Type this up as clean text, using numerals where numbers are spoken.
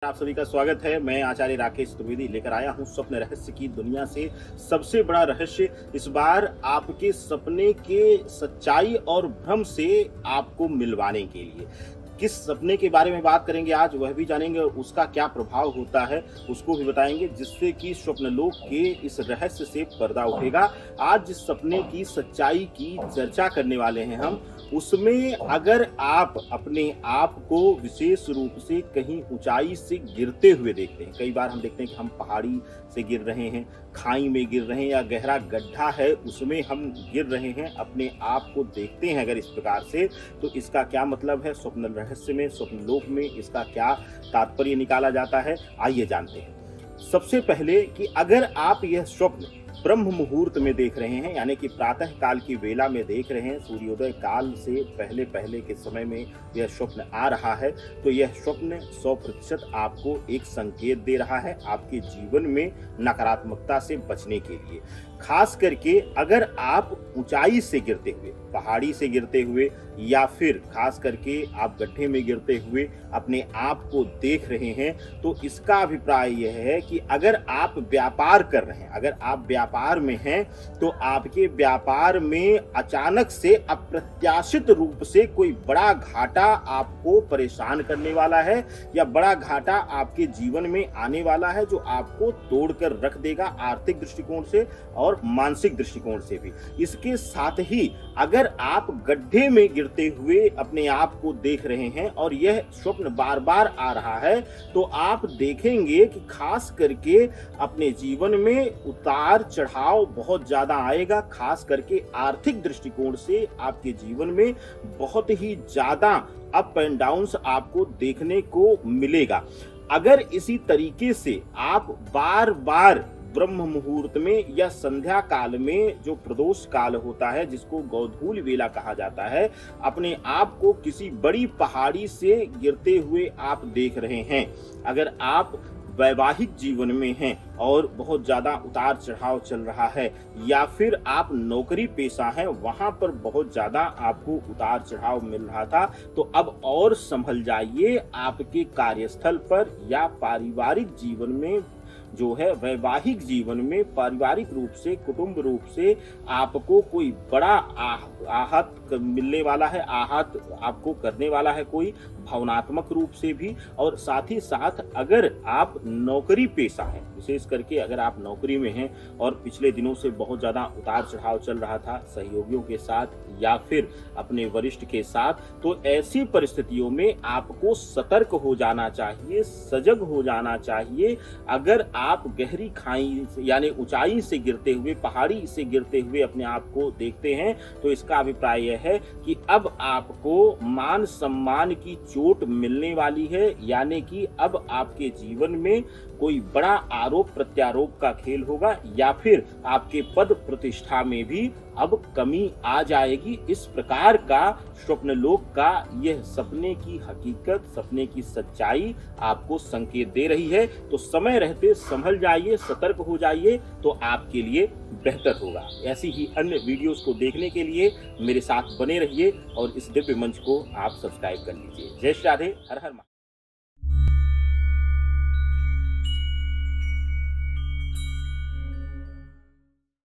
आप सभी का स्वागत है। मैं आचार्य राकेश त्रिवेदी लेकर आया हूं स्वप्न रहस्य की दुनिया से सबसे बड़ा रहस्य। इस बार आपके सपने के सच्चाई और भ्रम से आपको मिलवाने के लिए किस सपने के बारे में बात करेंगे आज, वह भी जानेंगे। उसका क्या प्रभाव होता है उसको भी बताएंगे, जिससे कि स्वप्नलोक के इस रहस्य से पर्दा उठेगा। आज जिस सपने की सच्चाई की चर्चा करने वाले हैं हम, उसमें अगर आप अपने आप को विशेष रूप से कहीं ऊंचाई से गिरते हुए देखते हैं, कई बार हम देखते हैं कि हम पहाड़ी से गिर रहे हैं, खाई में गिर रहे हैं, या गहरा गड्ढा है उसमें हम गिर रहे हैं, अपने आप को देखते हैं अगर इस प्रकार से, तो इसका क्या मतलब है? स्वप्न रहस्य में, स्वप्नलोक में इसका क्या तात्पर्य निकाला जाता है, आइए जानते हैं। सबसे पहले कि अगर आप यह स्वप्न ब्रह्म मुहूर्त में देख रहे हैं, यानी कि प्रातः काल की वेला में देख रहे हैं, सूर्योदय काल से पहले पहले के समय में यह स्वप्न आ रहा है, तो यह स्वप्न 100% आपको एक संकेत दे रहा है आपके जीवन में नकारात्मकता से बचने के लिए। खास करके अगर आप ऊंचाई से गिरते हुए, पहाड़ी से गिरते हुए, या फिर खास करके आप गड्ढे में गिरते हुए अपने आप को देख रहे हैं, तो इसका अभिप्राय यह है कि अगर आप व्यापार कर रहे हैं, अगर आप व्यापार में हैं, तो आपके व्यापार में अचानक से अप्रत्याशित रूप से कोई बड़ा घाटा आपको परेशान करने वाला है, या बड़ा घाटा आपके जीवन में आने वाला है जो आपको तोड़कर रख देगा आर्थिक दृष्टिकोण से और मानसिक दृष्टिकोण से भी। इसके साथ ही अगर आप गड्ढे में गिरते हुए अपने आप को देख रहे हैं और यह स्वप्न बार बार आ रहा है, तो आप देखेंगे कि खास करके अपने जीवन में उतार चढ़ाव बहुत ज्यादा आएगा। खास करके आर्थिक दृष्टिकोण से आपके जीवन में बहुत ही ज्यादा अप एंड डाउन्स आपको देखने को मिलेगा। अगर इसी तरीके से आप बार बार ब्रह्म मुहूर्त में या संध्या काल में, जो प्रदोष काल होता है जिसको गोधूल वेला कहा जाता है, अपने आप को किसी बड़ी पहाड़ी से गिरते हुए आप देख रहे हैं, अगर आप वैवाहिक जीवन में हैं और बहुत ज्यादा उतार चढ़ाव चल रहा है, या फिर आप नौकरी पेशा हैं, वहां पर बहुत ज्यादा आपको उतार चढ़ाव मिल रहा था, तो अब और संभल जाइए। आपके कार्यस्थल पर या पारिवारिक जीवन में जो है, वैवाहिक जीवन में पारिवारिक रूप से, कुटुंब रूप से आपको कोई बड़ा आहत मिलने वाला है, आहत आपको करने वाला है कोई, भावनात्मक रूप से भी। और साथ ही साथ अगर आप नौकरी पेशा हैं, विशेष करके अगर आप नौकरी में हैं और पिछले दिनों से बहुत ज्यादा उतार चढ़ाव चल रहा था सहयोगियों के साथ या फिर अपने वरिष्ठ के साथ, तो ऐसी परिस्थितियों में आपको सतर्क हो जाना चाहिए, सजग हो जाना चाहिए। अगर आप गहरी खाई यानी ऊंचाई से गिरते हुए, पहाड़ी से गिरते हुए अपने आप को देखते हैं, तो इसका अभिप्राय यह है कि अब आपको मान सम्मान की चोट मिलने वाली है, यानी कि अब आपके जीवन में कोई बड़ा आरोप प्रत्यारोप का खेल होगा, या फिर आपके पद प्रतिष्ठा में भी अब कमी आ जाएगी। इस प्रकार का स्वप्नलोक का यह सपने की हकीकत, सपने की सच्चाई आपको संकेत दे रही है। तो समय रहते संभल जाइए, सतर्क हो जाइए, तो आपके लिए बेहतर होगा। ऐसी ही अन्य वीडियोस को देखने के लिए मेरे साथ बने रहिए और इस दिव्य मंच को आप सब्सक्राइब कर लीजिए। जय श्री राधे, हर हर महादेव।